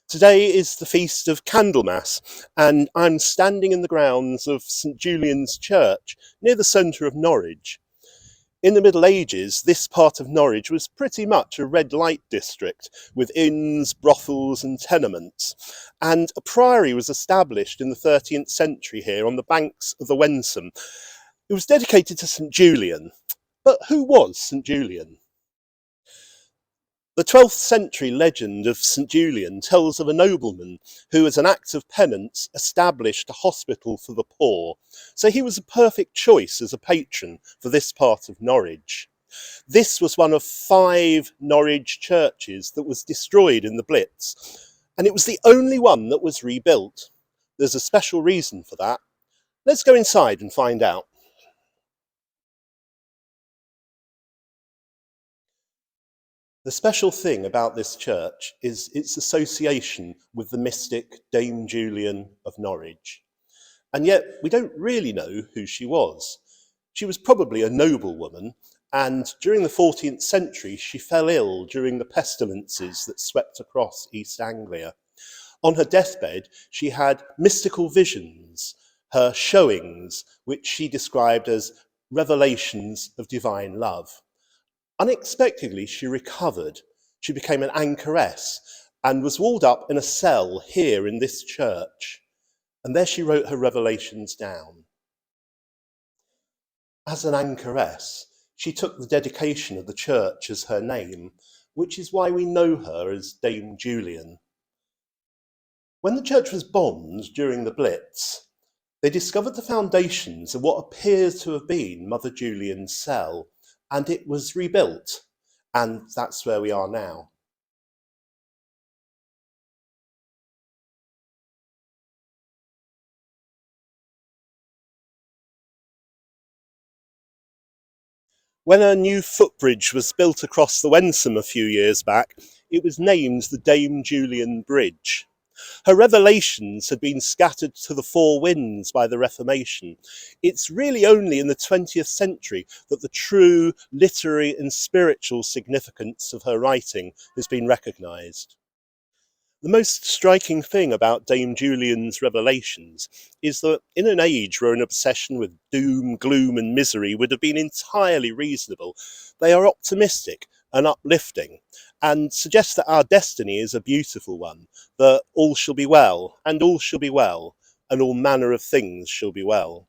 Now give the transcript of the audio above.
Today is the feast of Candlemas, and I'm standing in the grounds of St Julian's Church near the centre of Norwich. In the Middle Ages, this part of Norwich was pretty much a red light district with inns, brothels, and tenements. And a priory was established in the 13th century here on the banks of the Wensum. It was dedicated to St Julian. But who was St Julian? The 12th century legend of St Julian tells of a nobleman who, as an act of penance, established a hospital for the poor, so he was a perfect choice as a patron for this part of Norwich. This was one of 5 Norwich churches that was destroyed in the Blitz, and it was the only one that was rebuilt. There's a special reason for that. Let's go inside and find out. The special thing about this church is its association with the mystic Dame Julian of Norwich. And yet we don't really know who she was. She was probably a noblewoman, and during the 14th century she fell ill during the pestilences that swept across East Anglia. On her deathbed she had mystical visions, her showings, which she described as revelations of divine love. Unexpectedly, she recovered. She became an anchoress and was walled up in a cell here in this church. And there she wrote her revelations down. As an anchoress, she took the dedication of the church as her name, which is why we know her as Dame Julian. When the church was bombed during the Blitz, they discovered the foundations of what appears to have been Mother Julian's cell, and it was rebuilt, and that's where we are now. When a new footbridge was built across the Wensum a few years back, it was named the Dame Julian Bridge. Her revelations had been scattered to the 4 winds by the Reformation. It's really only in the 20th century that the true literary and spiritual significance of her writing has been recognised. The most striking thing about Dame Julian's revelations is that in an age where an obsession with doom, gloom and misery would have been entirely reasonable, they are optimistic and uplifting, and suggest that our destiny is a beautiful one, that all shall be well, and all shall be well, and all manner of things shall be well.